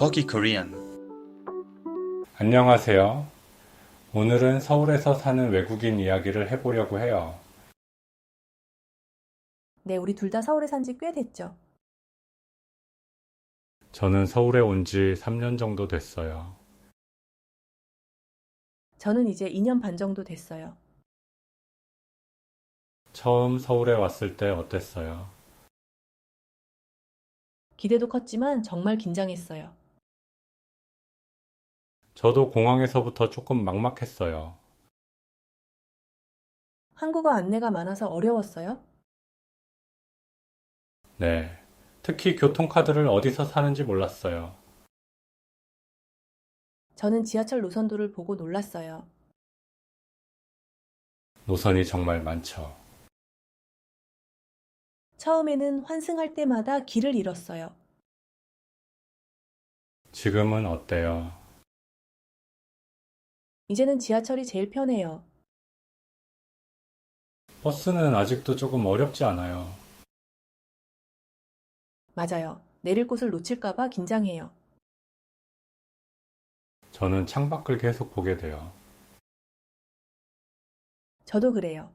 Talkie Korean. 안녕하세요. 오늘은 서울에서 사는 외국인 이야기를 해보려고 해요. 네, 우리 둘 다 서울에 산지 꽤 됐죠. 저는 서울에 온 지 3년 정도 됐어요. 저는 이제 2년 반 정도 됐어요. 처음 서울에 왔을 때 어땠어요? 기대도 컸지만 정말 긴장했어요. 저도 공항에서부터 조금 막막했어요. 한국어 안내가 많아서 어려웠어요. 네. 특히 교통카드를 어디서 사는지 몰랐어요. 저는 지하철 노선도를 보고 놀랐어요. 노선이 정말 많죠. 처음에는 환승할 때마다 길을 잃었어요. 지금은 어때요? 이제는 지하철이 제일 편해요. 버스는 아직도 조금 어렵지 않아요. 맞아요. 내릴 곳을 놓칠까봐 긴장해요. 저는 창밖을 계속 보게 돼요. 저도 그래요.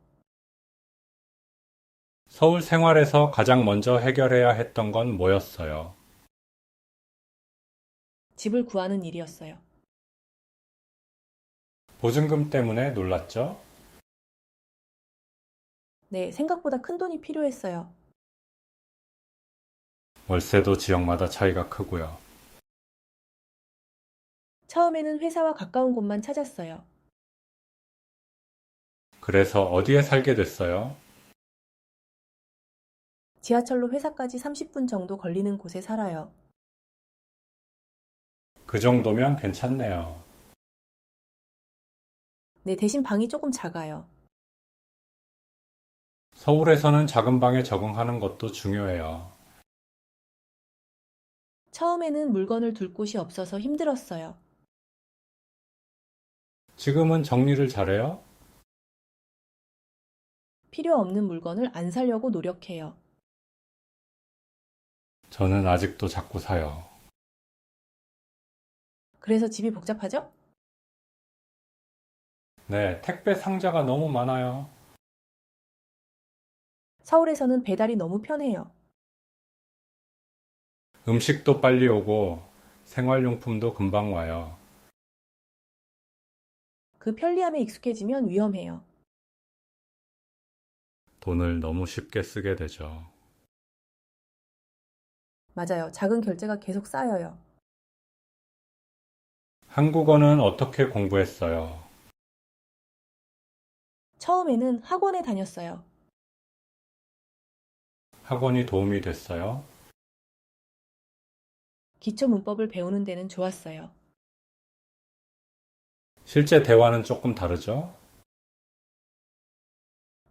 서울 생활에서 가장 먼저 해결해야 했던 건 뭐였어요? 집을 구하는 일이었어요. 보증금 때문에 놀랐죠? 네, 생각보다 큰 돈이 필요했어요. 월세도 지역마다 차이가 크고요. 처음에는 회사와 가까운 곳만 찾았어요. 그래서 어디에 살게 됐어요? 지하철로 회사까지 30분 정도 걸리는 곳에 살아요. 그 정도면 괜찮네요. 네, 대신 방이 조금 작아요. 서울에서는 작은 방에 적응하는 것도 중요해요. 처음에는 물건을 둘 곳이 없어서 힘들었어요. 지금은 정리를 잘해요? 필요 없는 물건을 안 사려고 노력해요. 저는 아직도 자꾸 사요. 그래서 집이 복잡하죠? 네, 택배 상자가 너무 많아요. 서울에서는 배달이 너무 편해요. 음식도 빨리 오고 생활용품도 금방 와요. 그 편리함에 익숙해지면 위험해요. 돈을 너무 쉽게 쓰게 되죠. 맞아요. 작은 결제가 계속 쌓여요. 한국어는 어떻게 공부했어요? 처음에는 학원에 다녔어요. 학원이 도움이 됐어요? 기초 문법을 배우는 데는 좋았어요. 실제 대화는 조금 다르죠?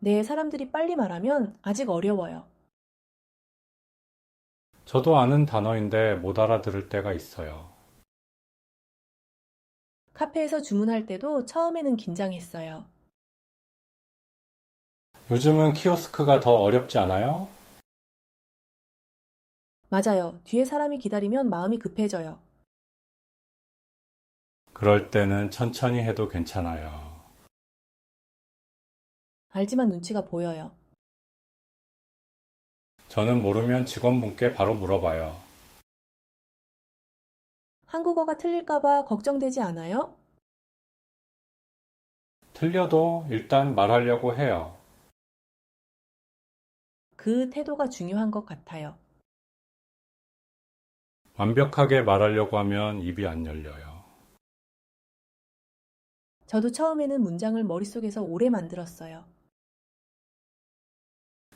네, 사람들이 빨리 말하면 아직 어려워요. 저도 아는 단어인데 못 알아들을 때가 있어요. 카페에서 주문할 때도 처음에는 긴장했어요. 요즘은 키오스크가 더 어렵지 않아요? 맞아요. 뒤에 사람이 기다리면 마음이 급해져요. 그럴 때는 천천히 해도 괜찮아요. 알지만 눈치가 보여요. 저는 모르면 직원분께 바로 물어봐요. 한국어가 틀릴까봐 걱정되지 않아요? 틀려도 일단 말하려고 해요. 그 태도가 중요한 것 같아요. 완벽하게 말하려고 하면 입이 안 열려요. 저도 처음에는 문장을 머릿속에서 오래 만들었어요.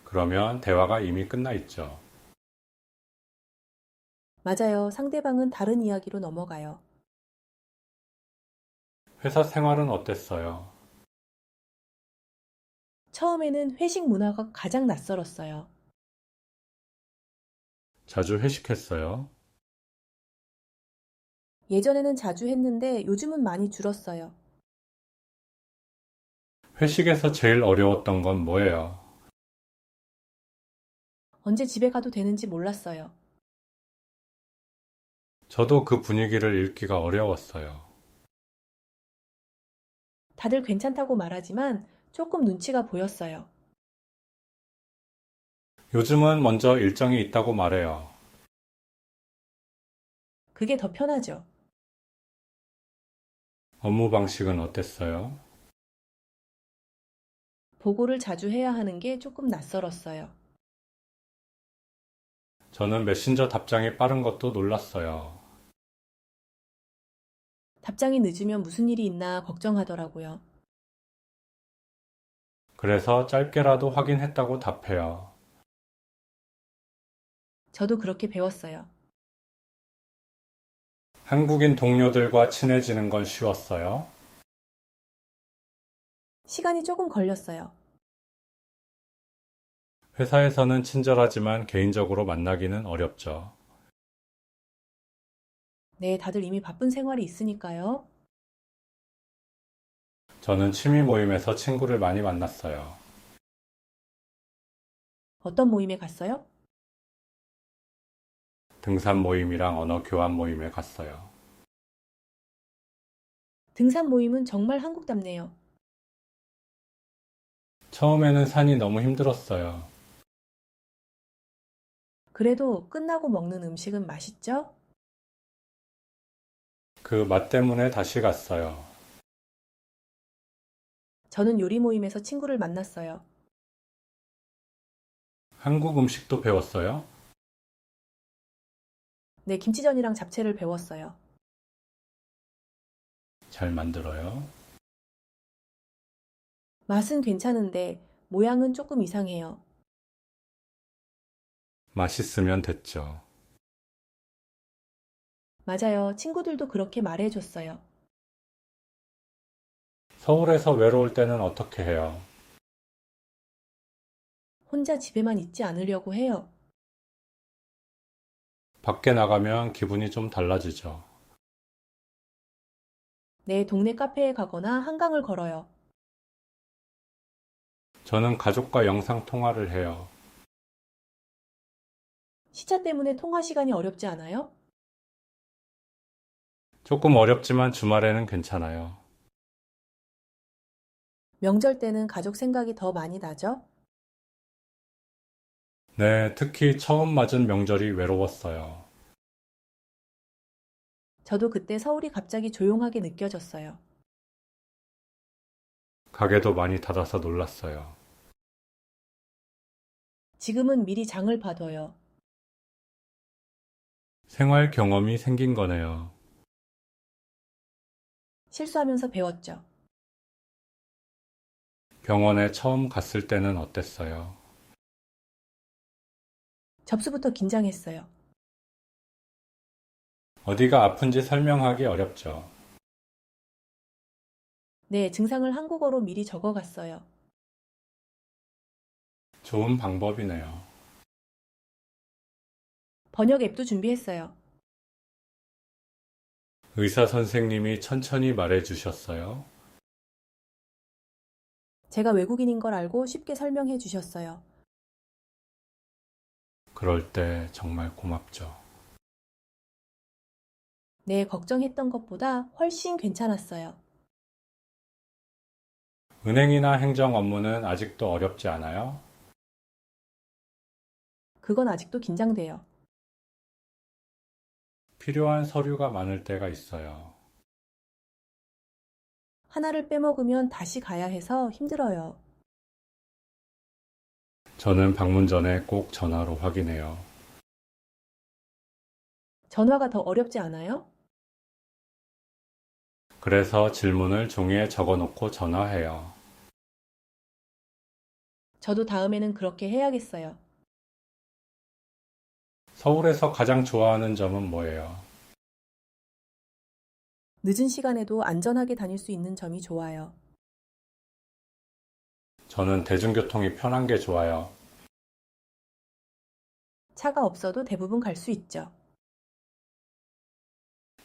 그러면 대화가 이미 끝나 있죠. 맞아요. 상대방은 다른 이야기로 넘어가요. 회사 생활은 어땠어요? 처음에는 회식 문화가 가장 낯설었어요. 자주 회식했어요? 예전에는 자주 했는데 요즘은 많이 줄었어요. 회식에서 제일 어려웠던 건 뭐예요? 언제 집에 가도 되는지 몰랐어요. 저도 그 분위기를 읽기가 어려웠어요. 다들 괜찮다고 말하지만 조금 눈치가 보였어요. 요즘은 먼저 일정이 있다고 말해요. 그게 더 편하죠. 업무 방식은 어땠어요? 보고를 자주 해야 하는 게 조금 낯설었어요. 저는 메신저 답장이 빠른 것도 놀랐어요. 답장이 늦으면 무슨 일이 있나 걱정하더라고요. 그래서 짧게라도 확인했다고 답해요. 저도 그렇게 배웠어요. 한국인 동료들과 친해지는 건 쉬웠어요. 시간이 조금 걸렸어요. 회사에서는 친절하지만 개인적으로 만나기는 어렵죠. 네, 다들 이미 바쁜 생활이 있으니까요. 저는 취미 모임에서 친구를 많이 만났어요. 어떤 모임에 갔어요? 등산 모임이랑 언어 교환 모임에 갔어요. 등산 모임은 정말 한국답네요. 처음에는 산이 너무 힘들었어요. 그래도 끝나고 먹는 음식은 맛있죠? 그 맛 때문에 다시 갔어요. 저는 요리 모임에서 친구를 만났어요. 한국 음식도 배웠어요. 네, 김치전이랑 잡채를 배웠어요. 잘 만들어요. 맛은 괜찮은데 모양은 조금 이상해요. 맛있으면 됐죠. 맞아요. 친구들도 그렇게 말해줬어요. 서울에서 외로울 때는 어떻게 해요? 혼자 집에만 있지 않으려고 해요. 밖에 나가면 기분이 좀 달라지죠. 네, 동네 카페에 가거나 한강을 걸어요. 저는 가족과 영상 통화를 해요. 시차 때문에 통화 시간이 어렵지 않아요? 조금 어렵지만 주말에는 괜찮아요. 명절 때는 가족 생각이 더 많이 나죠? 네, 특히 처음 맞은 명절이 외로웠어요. 저도 그때 서울이 갑자기 조용하게 느껴졌어요. 가게도 많이 닫아서 놀랐어요. 지금은 미리 장을 봐둬요. 생활 경험이 생긴 거네요. 실수하면서 배웠죠. 병원에 처음 갔을 때는 어땠어요? 접수부터 긴장했어요. 어디가 아픈지 설명하기 어렵죠. 네, 증상을 한국어로 미리 적어갔어요. 좋은 방법이네요. 번역 앱도 준비했어요. 의사 선생님이 천천히 말해 주셨어요. 제가 외국인인 걸 알고 쉽게 설명해 주셨어요. 그럴 때 정말 고맙죠. 네, 걱정했던 것보다 훨씬 괜찮았어요. 은행이나 행정 업무는 아직도 어렵지 않아요? 그건 아직도 긴장돼요. 필요한 서류가 많을 때가 있어요. 하나를 빼먹으면 다시 가야 해서 힘들어요. 저는 방문 전에 꼭 전화로 확인해요. 전화가 더 어렵지 않아요? 그래서 질문을 종이에 적어 놓고 전화해요. 저도 다음에는 그렇게 해야겠어요. 서울에서 가장 좋아하는 점은 뭐예요? 늦은 시간에도 안전하게 다닐 수 있는 점이 좋아요. 저는 대중교통이 편한 게 좋아요. 차가 없어도 대부분 갈 수 있죠.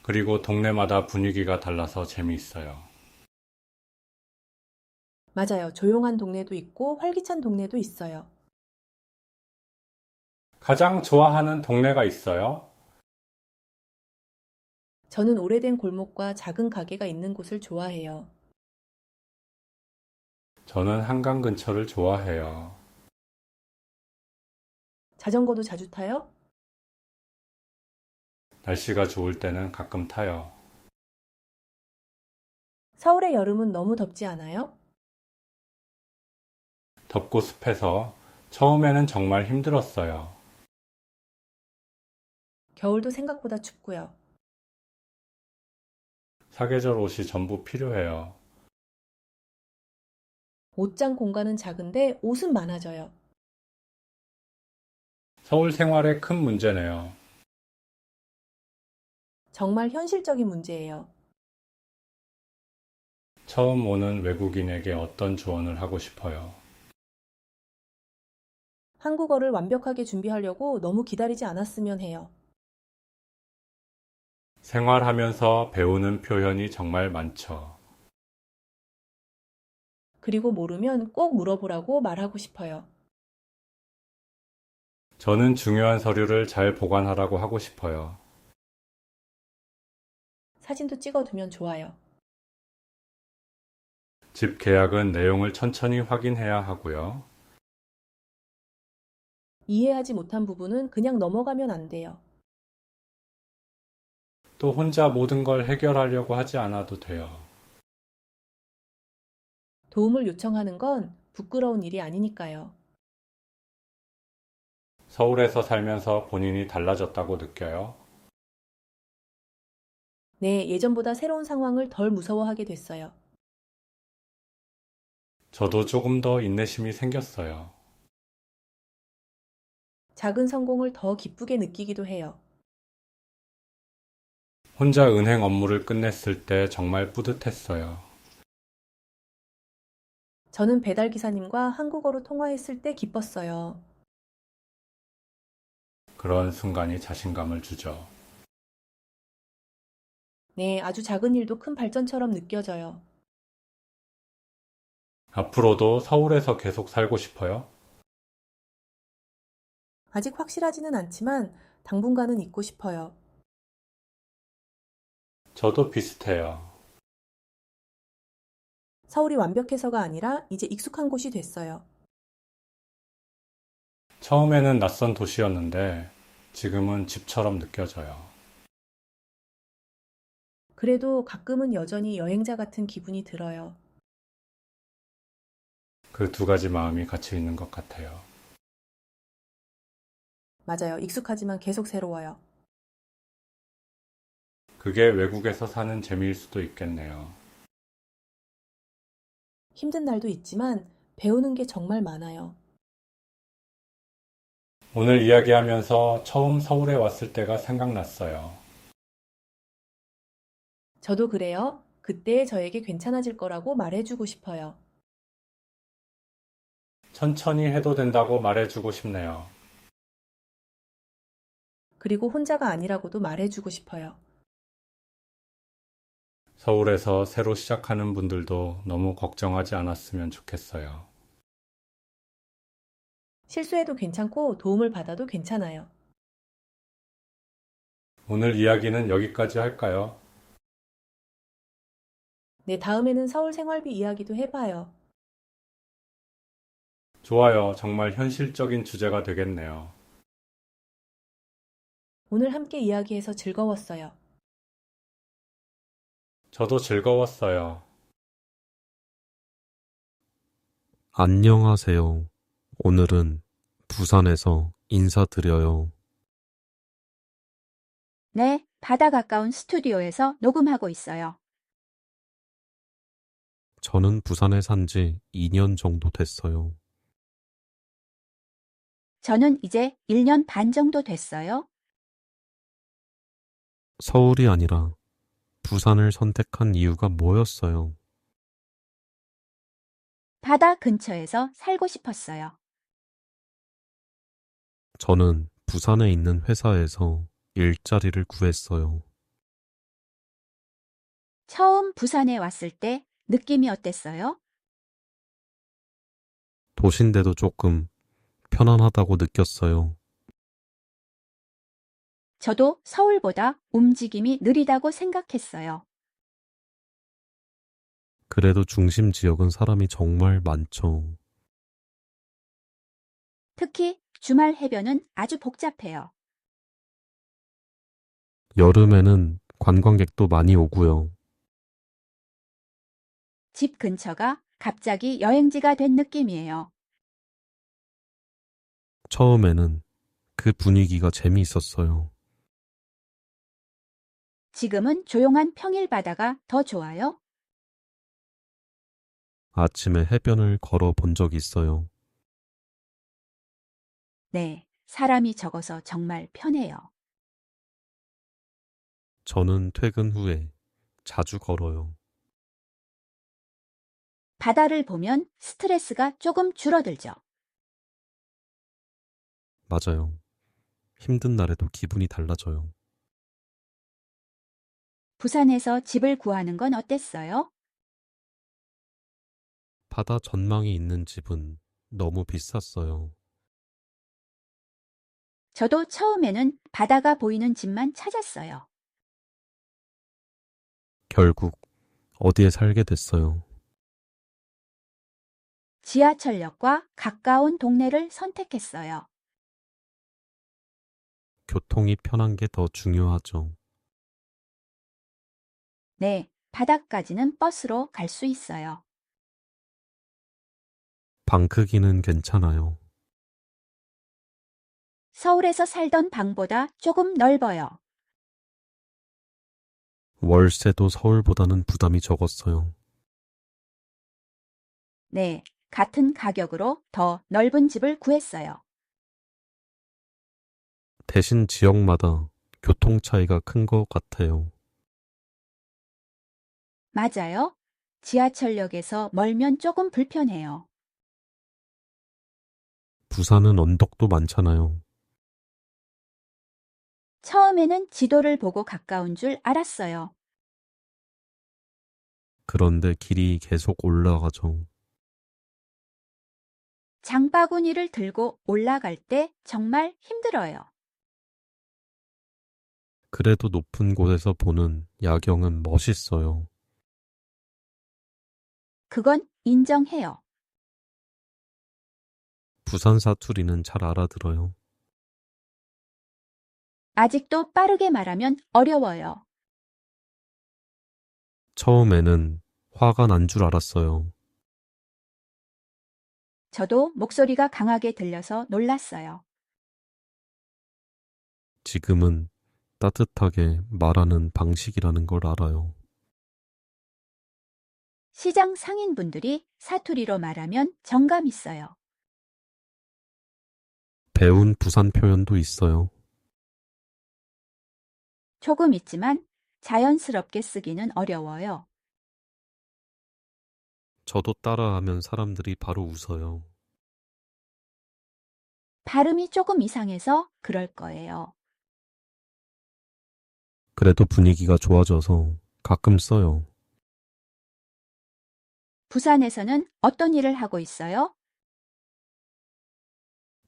그리고 동네마다 분위기가 달라서 재미있어요. 맞아요. 조용한 동네도 있고 활기찬 동네도 있어요. 가장 좋아하는 동네가 있어요? 저는 오래된 골목과 작은 가게가 있는 곳을 좋아해요. 저는 한강 근처를 좋아해요. 자전거도 자주 타요? 날씨가 좋을 때는 가끔 타요. 서울의 여름은 너무 덥지 않아요? 덥고 습해서 처음에는 정말 힘들었어요. 겨울도 생각보다 춥고요. 사계절 옷이 전부 필요해요. 옷장 공간은 작은데 옷은 많아져요. 서울 생활의 큰 문제네요. 정말 현실적인 문제예요. 처음 오는 외국인에게 어떤 조언을 하고 싶어요. 한국어를 완벽하게 준비하려고 너무 기다리지 않았으면 해요. 생활하면서 배우는 표현이 정말 많죠. 그리고 모르면 꼭 물어보라고 말하고 싶어요. 저는 중요한 서류를 잘 보관하라고 하고 싶어요. 사진도 찍어두면 좋아요. 집 계약은 내용을 천천히 확인해야 하고요. 이해하지 못한 부분은 그냥 넘어가면 안 돼요. 또 혼자 모든 걸 해결하려고 하지 않아도 돼요. 도움을 요청하는 건 부끄러운 일이 아니니까요. 서울에서 살면서 본인이 달라졌다고 느껴요. 네, 예전보다 새로운 상황을 덜 무서워하게 됐어요. 저도 조금 더 인내심이 생겼어요. 작은 성공을 더 기쁘게 느끼기도 해요. 혼자 은행 업무를 끝냈을 때 정말 뿌듯했어요. 저는 배달 기사님과 한국어로 통화했을 때 기뻤어요. 그런 순간이 자신감을 주죠. 네, 아주 작은 일도 큰 발전처럼 느껴져요. 앞으로도 서울에서 계속 살고 싶어요? 아직 확실하지는 않지만 당분간은 있고 싶어요. 저도 비슷해요. 서울이 완벽해서가 아니라 이제 익숙한 곳이 됐어요. 처음에는 낯선 도시였는데 지금은 집처럼 느껴져요. 그래도 가끔은 여전히 여행자 같은 기분이 들어요. 그 두 가지 마음이 같이 있는 것 같아요. 맞아요. 익숙하지만 계속 새로워요. 그게 외국에서 사는 재미일 수도 있겠네요. 힘든 날도 있지만 배우는 게 정말 많아요. 오늘 이야기하면서 처음 서울에 왔을 때가 생각났어요. 저도 그래요. 그때 저에게 괜찮아질 거라고 말해주고 싶어요. 천천히 해도 된다고 말해주고 싶네요. 그리고 혼자가 아니라고도 말해주고 싶어요. 서울에서 새로 시작하는 분들도 너무 걱정하지 않았으면 좋겠어요. 실수해도 괜찮고 도움을 받아도 괜찮아요. 오늘 이야기는 여기까지 할까요? 네, 다음에는 서울 생활비 이야기도 해봐요. 좋아요. 정말 현실적인 주제가 되겠네요. 오늘 함께 이야기해서 즐거웠어요. 저도 즐거웠어요. 안녕하세요. 오늘은 부산에서 인사드려요. 네, 바다 가까운 스튜디오에서 녹음하고 있어요. 저는 부산에 산 지 2년 정도 됐어요. 저는 이제 1년 반 정도 됐어요. 서울이 아니라 부산을 선택한 이유가 뭐였어요? 바다 근처에서 살고 싶었어요. 저는 부산에 있는 회사에서 일자리를 구했어요. 처음 부산에 왔을 때 느낌이 어땠어요? 도시인데도 조금 편안하다고 느꼈어요. 저도 서울보다 움직임이 느리다고 생각했어요. 그래도 중심 지역은 사람이 정말 많죠. 특히 주말 해변은 아주 복잡해요. 여름에는 관광객도 많이 오고요. 집 근처가 갑자기 여행지가 된 느낌이에요. 처음에는 그 분위기가 재미있었어요. 지금은 조용한 평일 바다가 더 좋아요? 아침에 해변을 걸어 본 적이 있어요. 네, 사람이 적어서 정말 편해요. 저는 퇴근 후에 자주 걸어요. 바다를 보면 스트레스가 조금 줄어들죠. 맞아요. 힘든 날에도 기분이 달라져요. 부산에서 집을 구하는 건 어땠어요? 바다 전망이 있는 집은 너무 비쌌어요. 저도 처음에는 바다가 보이는 집만 찾았어요. 결국 어디에 살게 됐어요. 지하철역과 가까운 동네를 선택했어요. 교통이 편한 게 더 중요하죠. 네, 바다까지는 버스로 갈 수 있어요. 방 크기는 괜찮아요. 서울에서 살던 방보다 조금 넓어요. 월세도 서울보다는 부담이 적었어요. 네, 같은 가격으로 더 넓은 집을 구했어요. 대신 지역마다 교통 차이가 큰 것 같아요. 맞아요. 지하철역에서 멀면 조금 불편해요. 부산은 언덕도 많잖아요. 처음에는 지도를 보고 가까운 줄 알았어요. 그런데 길이 계속 올라가죠. 장바구니를 들고 올라갈 때 정말 힘들어요. 그래도 높은 곳에서 보는 야경은 멋있어요. 그건 인정해요. 부산 사투리는 잘 알아들어요. 아직도 빠르게 말하면 어려워요. 처음에는 화가 난 줄 알았어요. 저도 목소리가 강하게 들려서 놀랐어요. 지금은 따뜻하게 말하는 방식이라는 걸 알아요. 시장 상인분들이 사투리로 말하면 정감 있어요. 배운 부산 표현도 있어요. 조금 있지만 자연스럽게 쓰기는 어려워요. 저도 따라하면 사람들이 바로 웃어요. 발음이 조금 이상해서 그럴 거예요. 그래도 분위기가 좋아져서 가끔 써요. 부산에서는 어떤 일을 하고 있어요?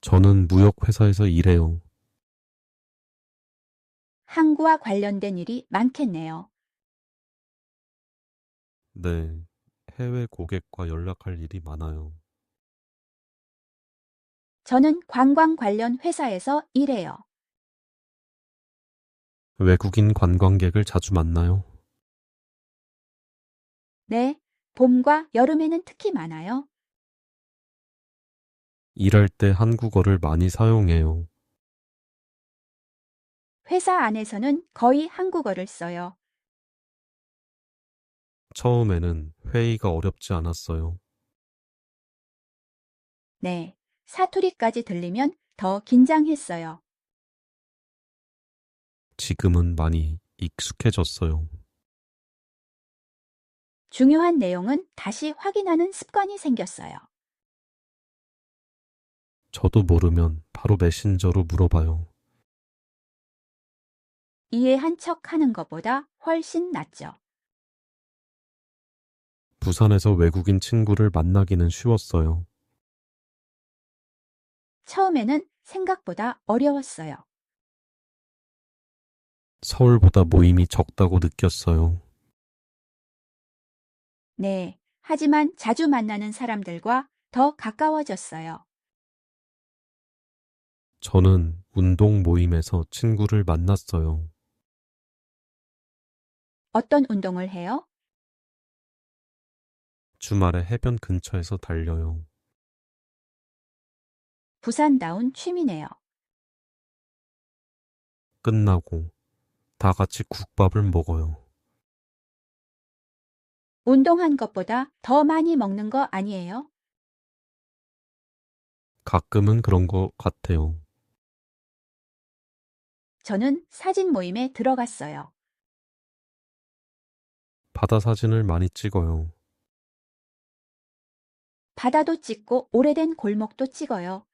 저는 무역회사에서 일해요. 항구와 관련된 일이 많겠네요. 네, 해외 고객과 연락할 일이 많아요. 저는 관광 관련 회사에서 일해요. 외국인 관광객을 자주 만나요. 네, 봄과 여름에는 특히 많아요. 일할 때 한국어를 많이 사용해요. 회사 안에서는 거의 한국어를 써요. 처음에는 회의가 어렵지 않았어요. 네, 사투리까지 들리면 더 긴장했어요. 지금은 많이 익숙해졌어요. 중요한 내용은 다시 확인하는 습관이 생겼어요. 저도 모르면 바로 메신저로 물어봐요. 이해한 척 하는 것보다 훨씬 낫죠. 부산에서 외국인 친구를 만나기는 쉬웠어요. 처음에는 생각보다 어려웠어요. 서울보다 모임이 적다고 느꼈어요. 네, 하지만 자주 만나는 사람들과 더 가까워졌어요. 저는 운동 모임에서 친구를 만났어요. 어떤 운동을 해요? 주말에 해변 근처에서 달려요. 부산다운 취미네요. 끝나고 다 같이 국밥을 먹어요. 운동한 것보다 더 많이 먹는 거 아니에요? 가끔은 그런 것 같아요. 저는 사진 모임에 들어갔어요. 바다 사진을 많이 찍어요. 바다도 찍고 오래된 골목도 찍어요.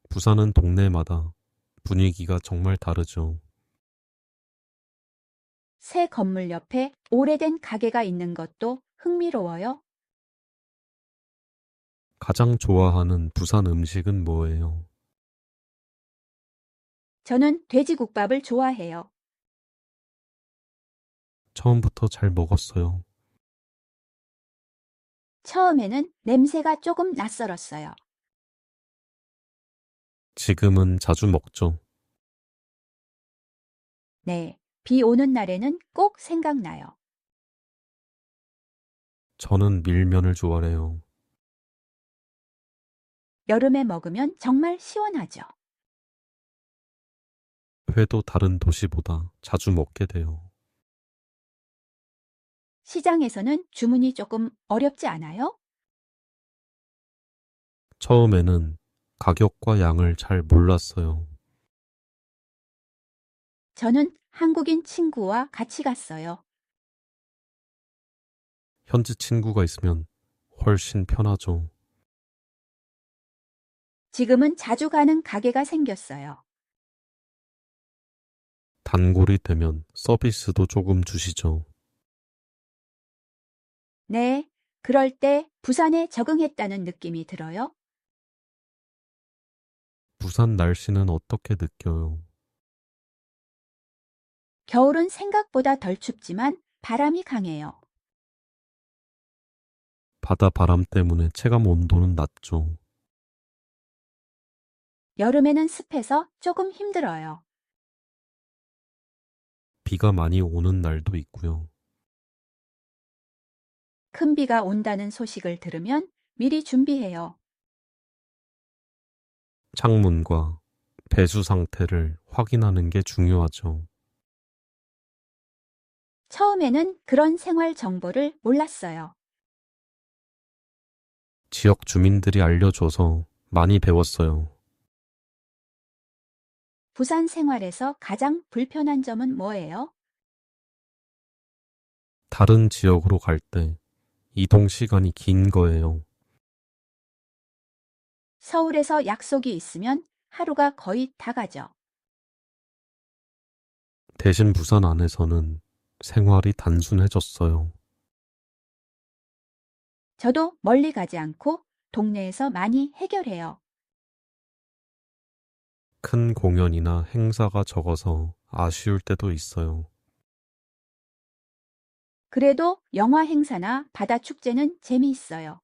부산은 동네마다 분위기가 정말 다르죠. 새 건물 옆에 오래된 가게가 있는 것도 흥미로워요. 가장 좋아하는 부산 음식은 뭐예요? 저는 돼지국밥을 좋아해요. 처음부터 잘 먹었어요. 처음에는 냄새가 조금 낯설었어요. 지금은 자주 먹죠. 네, 비 오는 날에는 꼭 생각나요. 저는 밀면을 좋아해요. 여름에 먹으면 정말 시원하죠. 회도 다른 도시보다 자주 먹게 돼요. 시장에서는 주문이 조금 어렵지 않아요? 처음에는 가격과 양을 잘 몰랐어요. 저는 한국인 친구와 같이 갔어요. 현지 친구가 있으면 훨씬 편하죠. 지금은 자주 가는 가게가 생겼어요. 단골이 되면 서비스도 조금 주시죠. 네, 그럴 때 부산에 적응했다는 느낌이 들어요. 부산 날씨는 어떻게 느껴요? 겨울은 생각보다 덜 춥지만 바람이 강해요. 바다 바람 때문에 체감 온도는 낮죠. 여름에는 습해서 조금 힘들어요. 비가 많이 오는 날도 있고요. 큰 비가 온다는 소식을 들으면 미리 준비해요. 창문과 배수 상태를 확인하는 게 중요하죠. 처음에는 그런 생활 정보를 몰랐어요. 지역 주민들이 알려줘서 많이 배웠어요. 부산 생활에서 가장 불편한 점은 뭐예요? 다른 지역으로 갈 때 이동 시간이 긴 거예요. 서울에서 약속이 있으면 하루가 거의 다 가죠. 대신 부산 안에서는 생활이 단순해졌어요. 저도 멀리 가지 않고 동네에서 많이 해결해요. 큰 공연이나 행사가 적어서 아쉬울 때도 있어요. 그래도 영화 행사나 바다 축제는 재미있어요.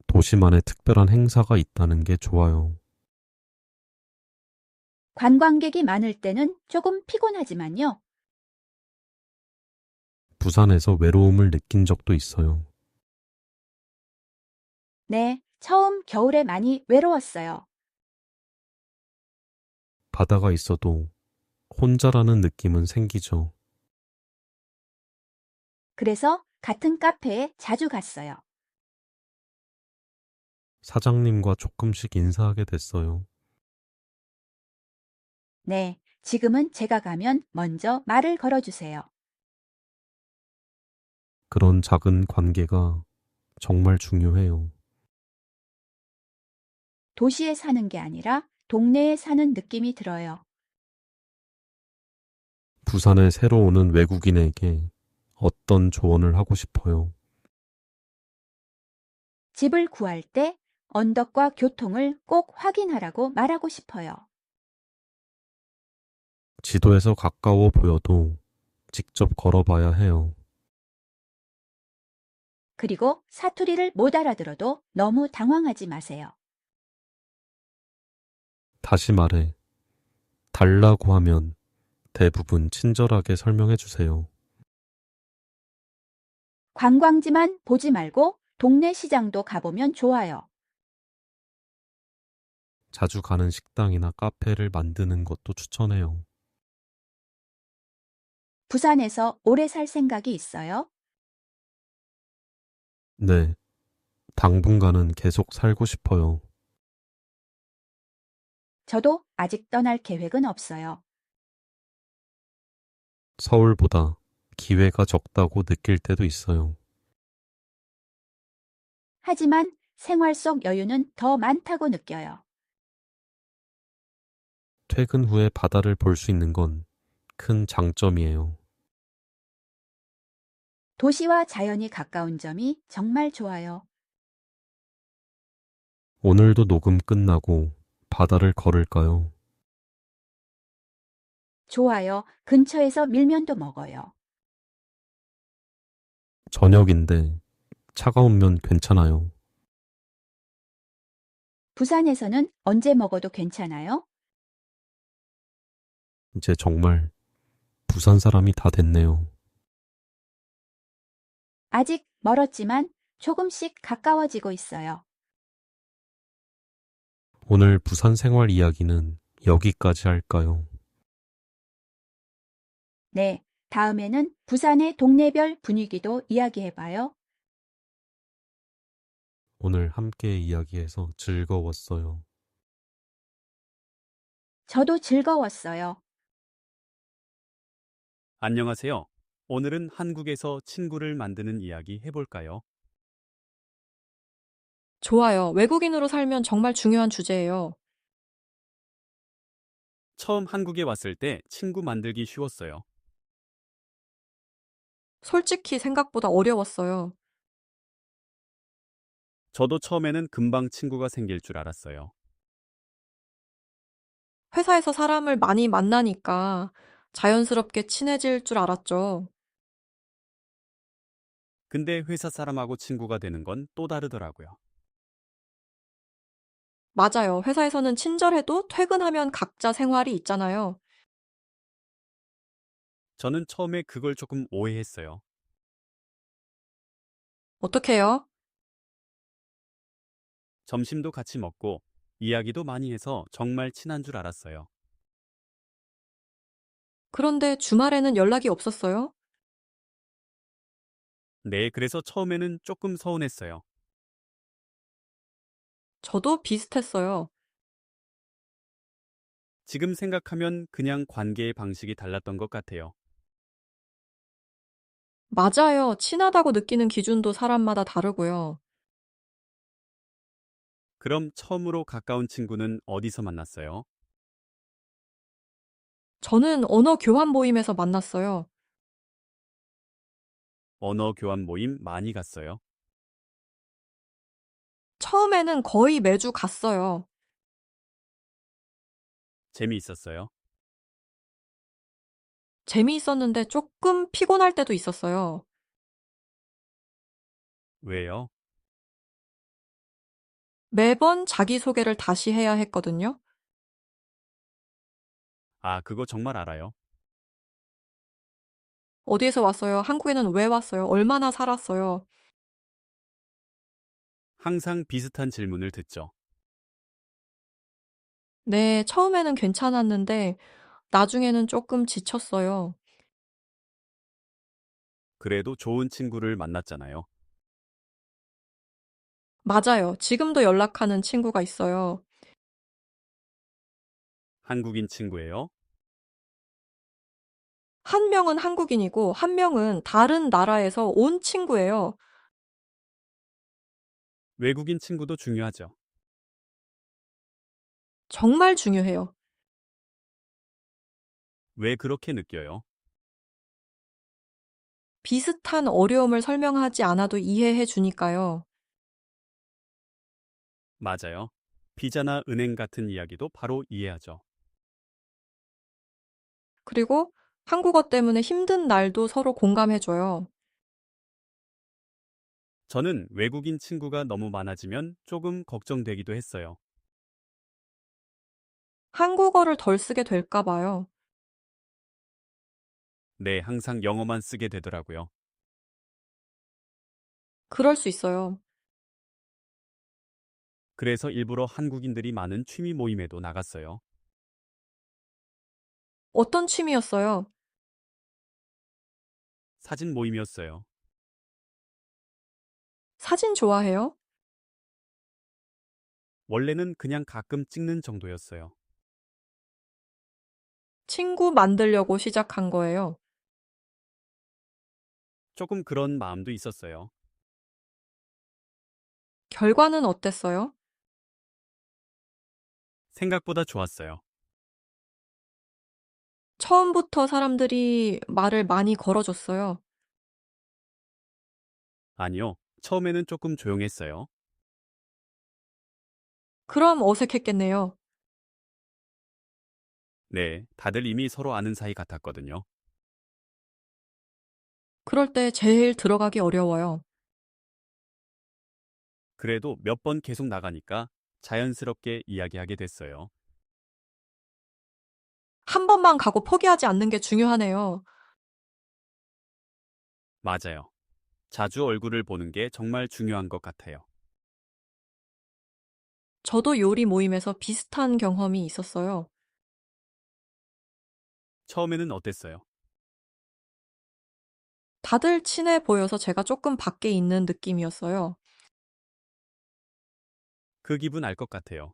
도시만의 특별한 행사가 있다는 게 좋아요. 관광객이 많을 때는 조금 피곤하지만요. 부산에서 외로움을 느낀 적도 있어요. 네, 처음 겨울에 많이 외로웠어요. 바다가 있어도 혼자라는 느낌은 생기죠. 그래서 같은 카페에 자주 갔어요. 사장님과 조금씩 인사하게 됐어요. 네, 지금은 제가 가면 먼저 말을 걸어주세요. 그런 작은 관계가 정말 중요해요. 도시에 사는 게 아니라 동네에 사는 느낌이 들어요. 부산에 새로 오는 외국인에게 어떤 조언을 하고 싶어요? 집을 구할 때 언덕과 교통을 꼭 확인하라고 말하고 싶어요. 지도에서 가까워 보여도 직접 걸어봐야 해요. 그리고 사투리를 못 알아들어도 너무 당황하지 마세요. 다시 말해, 달라고 하면 대부분 친절하게 설명해 주세요. 관광지만 보지 말고 동네 시장도 가보면 좋아요. 자주 가는 식당이나 카페를 만드는 것도 추천해요. 부산에서 오래 살 생각이 있어요? 네, 당분간은 계속 살고 싶어요. 저도 아직 떠날 계획은 없어요. 서울보다 기회가 적다고 느낄 때도 있어요. 하지만 생활 속 여유는 더 많다고 느껴요. 퇴근 후에 바다를 볼 수 있는 건 큰 장점이에요. 도시와 자연이 가까운 점이 정말 좋아요. 오늘도 녹음 끝나고 바다를 걸을까요? 좋아요. 근처에서 밀면도 먹어요. 저녁인데 차가운 면 괜찮아요. 부산에서는 언제 먹어도 괜찮아요? 이제 정말 부산 사람이 다 됐네요. 아직 멀었지만 조금씩 가까워지고 있어요. 오늘 부산 생활 이야기는 여기까지 할까요? 네, 다음에는 부산의 동네별 분위기도 이야기해봐요. 오늘 함께 이야기해서 즐거웠어요. 저도 즐거웠어요. 안녕하세요. 오늘은 한국에서 친구를 만드는 이야기 해볼까요? 좋아요. 외국인으로 살면 정말 중요한 주제예요. 처음 한국에 왔을 때 친구 만들기 쉬웠어요. 솔직히 생각보다 어려웠어요. 저도 처음에는 금방 친구가 생길 줄 알았어요. 회사에서 사람을 많이 만나니까 자연스럽게 친해질 줄 알았죠. 근데 회사 사람하고 친구가 되는 건 또 다르더라고요. 맞아요. 회사에서는 친절해도 퇴근하면 각자 생활이 있잖아요. 저는 처음에 그걸 조금 오해했어요. 어떡해요? 점심도 같이 먹고 이야기도 많이 해서 정말 친한 줄 알았어요. 그런데 주말에는 연락이 없었어요? 네, 그래서 처음에는 조금 서운했어요. 저도 비슷했어요. 지금 생각하면 그냥 관계의 방식이 달랐던 것 같아요. 맞아요. 친하다고 느끼는 기준도 사람마다 다르고요. 그럼 처음으로 가까운 친구는 어디서 만났어요? 저는 언어 교환 모임에서 만났어요. 언어 교환 모임 많이 갔어요. 처음에는 거의 매주 갔어요. 재미있었어요. 재미있었는데 조금 피곤할 때도 있었어요. 왜요? 매번 자기소개를 다시 해야 했거든요. 아, 그거 정말 알아요. 어디에서 왔어요? 한국에는 왜 왔어요? 얼마나 살았어요? 항상 비슷한 질문을 듣죠. 네, 처음에는 괜찮았는데 나중에는 조금 지쳤어요. 그래도 좋은 친구를 만났잖아요. 맞아요. 지금도 연락하는 친구가 있어요. 한국인 친구예요? 한 명은 한국인이고 한 명은 다른 나라에서 온 친구예요. 외국인 친구도 중요하죠. 정말 중요해요. 왜 그렇게 느껴요? 비슷한 어려움을 설명하지 않아도 이해해 주니까요. 맞아요. 비자나 은행 같은 이야기도 바로 이해하죠. 그리고 한국어 때문에 힘든 날도 서로 공감해줘요. 저는 외국인 친구가 너무 많아지면 조금 걱정되기도 했어요. 한국어를 덜 쓰게 될까 봐요. 네, 항상 영어만 쓰게 되더라고요. 그럴 수 있어요. 그래서 일부러 한국인들이 많은 취미 모임에도 나갔어요. 어떤 취미였어요? 사진 모임이었어요. 사진 좋아해요? 원래는 그냥 가끔 찍는 정도였어요. 친구 만들려고 시작한 거예요. 조금 그런 마음도 있었어요. 결과는 어땠어요? 생각보다 좋았어요. 처음부터 사람들이 말을 많이 걸어줬어요. 아니요, 처음에는 조금 조용했어요. 그럼 어색했겠네요. 네, 다들 이미 서로 아는 사이 같았거든요. 그럴 때 제일 들어가기 어려워요. 그래도 몇 번 계속 나가니까 자연스럽게 이야기하게 됐어요. 한 번만 가고 포기하지 않는 게 중요하네요. 맞아요. 자주 얼굴을 보는 게 정말 중요한 것 같아요. 저도 요리 모임에서 비슷한 경험이 있었어요. 처음에는 어땠어요? 다들 친해 보여서 제가 조금 밖에 있는 느낌이었어요. 그 기분 알 것 같아요.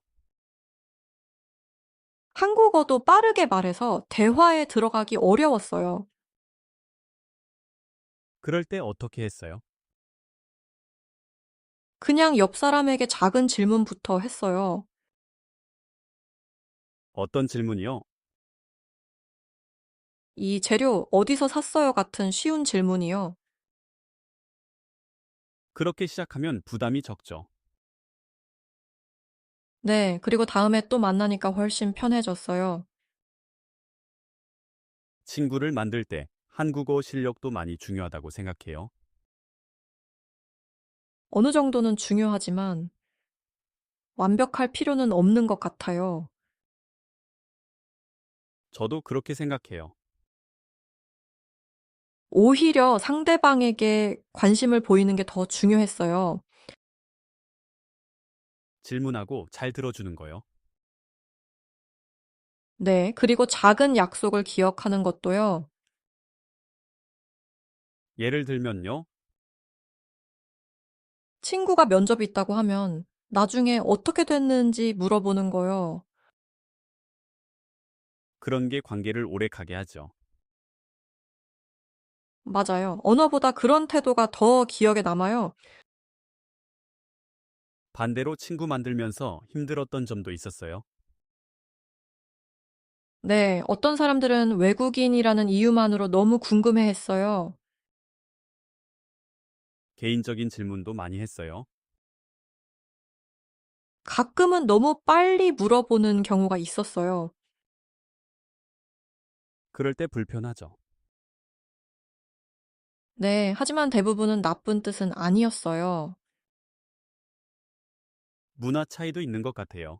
한국어도 빠르게 말해서 대화에 들어가기 어려웠어요. 그럴 때 어떻게 했어요? 그냥 옆 사람에게 작은 질문부터 했어요. 어떤 질문이요? 이 재료 어디서 샀어요? 같은 쉬운 질문이요. 그렇게 시작하면 부담이 적죠. 네, 그리고 다음에 또 만나니까 훨씬 편해졌어요. 친구를 만들 때 한국어 실력도 많이 중요하다고 생각해요. 어느 정도는 중요하지만 완벽할 필요는 없는 것 같아요. 저도 그렇게 생각해요. 오히려 상대방에게 관심을 보이는 게 더 중요했어요. 질문하고 잘 들어주는 거요. 네, 그리고 작은 약속을 기억하는 것도요. 예를 들면요. 친구가 면접이 있다고 하면 나중에 어떻게 됐는지 물어보는 거요. 그런 게 관계를 오래 가게 하죠. 맞아요. 언어보다 그런 태도가 더 기억에 남아요. 반대로 친구 만들면서 힘들었던 점도 있었어요. 네, 어떤 사람들은 외국인이라는 이유만으로 너무 궁금해 했어요. 개인적인 질문도 많이 했어요. 가끔은 너무 빨리 물어보는 경우가 있었어요. 그럴 때 불편하죠. 네, 하지만 대부분은 나쁜 뜻은 아니었어요. 문화 차이도 있는 것 같아요.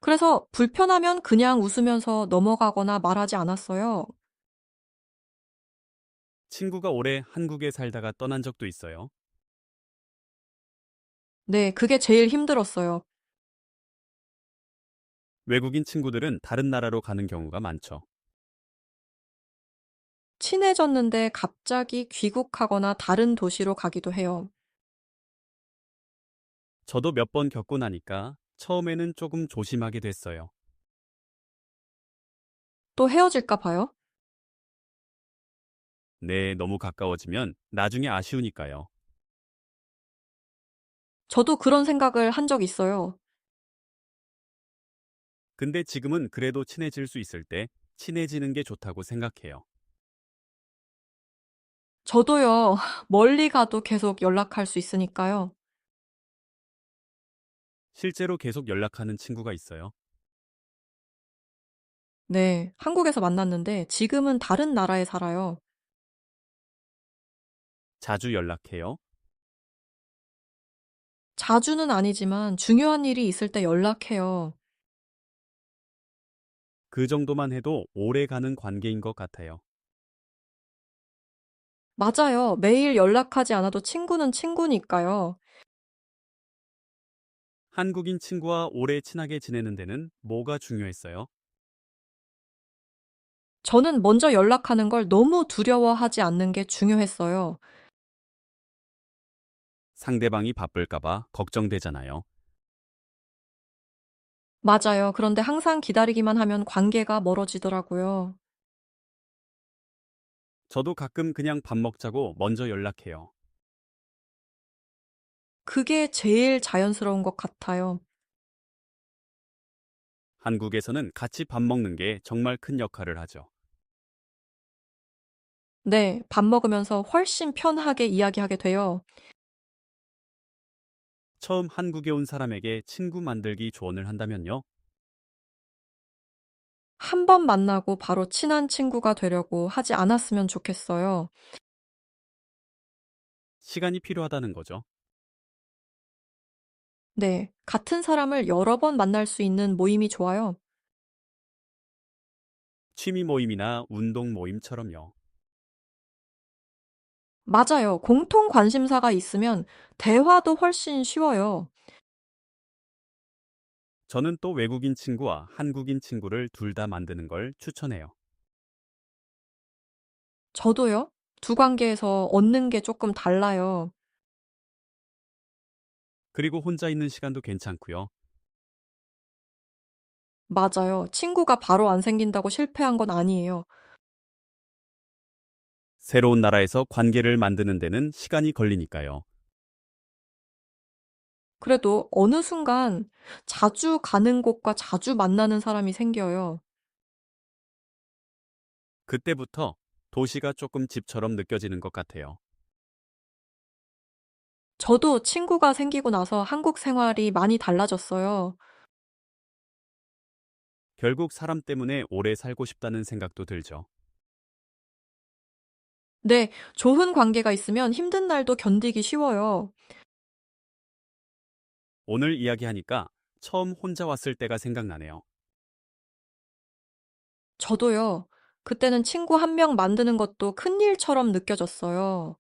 그래서 불편하면 그냥 웃으면서 넘어가거나 말하지 않았어요. 친구가 오래 한국에 살다가 떠난 적도 있어요. 네, 그게 제일 힘들었어요. 외국인 친구들은 다른 나라로 가는 경우가 많죠. 친해졌는데 갑자기 귀국하거나 다른 도시로 가기도 해요. 저도 몇 번 겪고 나니까 처음에는 조금 조심하게 됐어요. 또 헤어질까 봐요. 네, 너무 가까워지면 나중에 아쉬우니까요. 저도 그런 생각을 한 적 있어요. 근데 지금은 그래도 친해질 수 있을 때 친해지는 게 좋다고 생각해요. 저도요, 멀리 가도 계속 연락할 수 있으니까요. 실제로 계속 연락하는 친구가 있어요. 네, 한국에서 만났는데 지금은 다른 나라에 살아요. 자주 연락해요. 자주는 아니지만 중요한 일이 있을 때 연락해요. 그 정도만 해도 오래 가는 관계인 것 같아요. 맞아요. 매일 연락하지 않아도 친구는 친구니까요. 한국인 친구와 오래 친하게 지내는 데는 뭐가 중요했어요? 저는 먼저 연락하는 걸 너무 두려워하지 않는 게 중요했어요. 상대방이 바쁠까봐 걱정되잖아요. 맞아요. 그런데 항상 기다리기만 하면 관계가 멀어지더라고요. 저도 가끔 그냥 밥 먹자고 먼저 연락해요. 그게 제일 자연스러운 것 같아요. 한국에서는 같이 밥 먹는 게 정말 큰 역할을 하죠. 네, 밥 먹으면서 훨씬 편하게 이야기하게 돼요. 처음 한국에 온 사람에게 친구 만들기 조언을 한다면요? 한 번 만나고 바로 친한 친구가 되려고 하지 않았으면 좋겠어요. 시간이 필요하다는 거죠. 네, 같은 사람을 여러 번 만날 수 있는 모임이 좋아요. 취미 모임이나 운동 모임처럼요. 맞아요. 공통 관심사가 있으면 대화도 훨씬 쉬워요. 저는 또 외국인 친구와 한국인 친구를 둘 다 만드는 걸 추천해요. 저도요. 두 관계에서 얻는 게 조금 달라요. 그리고 혼자 있는 시간도 괜찮고요. 맞아요. 친구가 바로 안 생긴다고 실패한 건 아니에요. 새로운 나라에서 관계를 만드는 데는 시간이 걸리니까요. 그래도 어느 순간 자주 가는 곳과 자주 만나는 사람이 생겨요. 그때부터 도시가 조금 집처럼 느껴지는 것 같아요. 저도 친구가 생기고 나서 한국 생활이 많이 달라졌어요. 결국 사람 때문에 오래 살고 싶다는 생각도 들죠. 네, 좋은 관계가 있으면 힘든 날도 견디기 쉬워요. 오늘 이야기하니까 처음 혼자 왔을 때가 생각나네요. 저도요. 그때는 친구 한 명 만드는 것도 큰일처럼 느껴졌어요.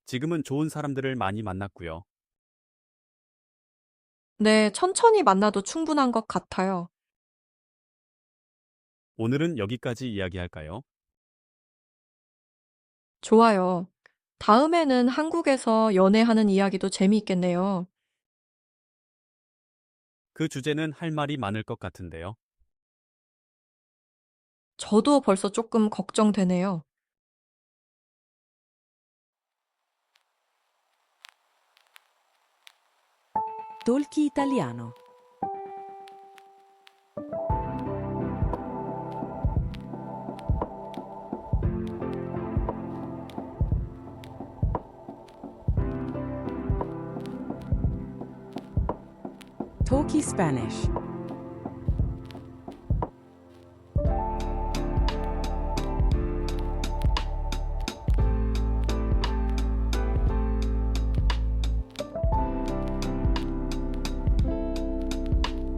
지금은 좋은 사람들을 많이 만났고요. 네, 천천히 만나도 충분한 것 같아요. 오늘은 여기까지 이야기할까요? 좋아요. 다음에는 한국에서 연애하는 이야기도 재미있겠네요. 그 주제는 할 말이 많을 것 같은데요. 저도 벌써 조금 걱정되네요. Talkie Italiano. Talkie Spanish.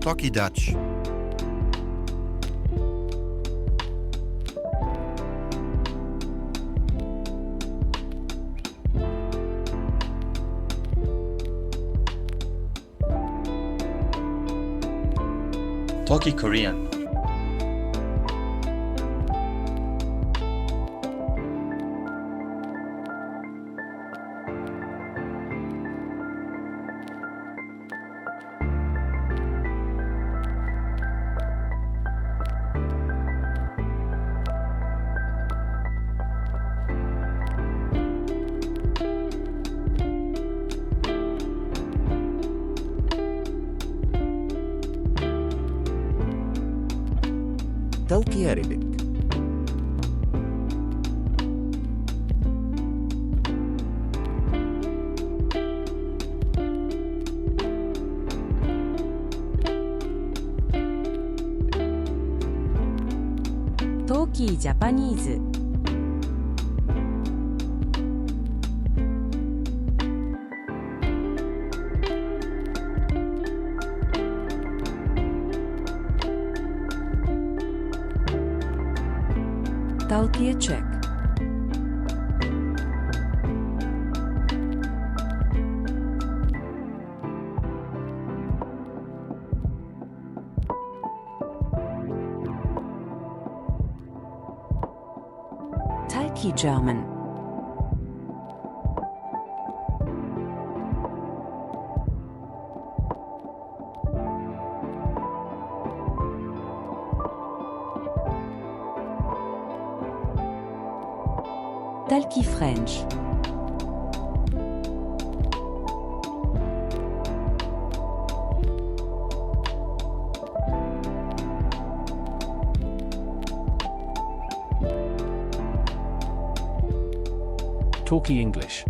Talkie Dutch. Talkie Korean. Talkie Arabic. Toki Japanese. Talkie Czech. Talkie German. Talkie French. Talkie English.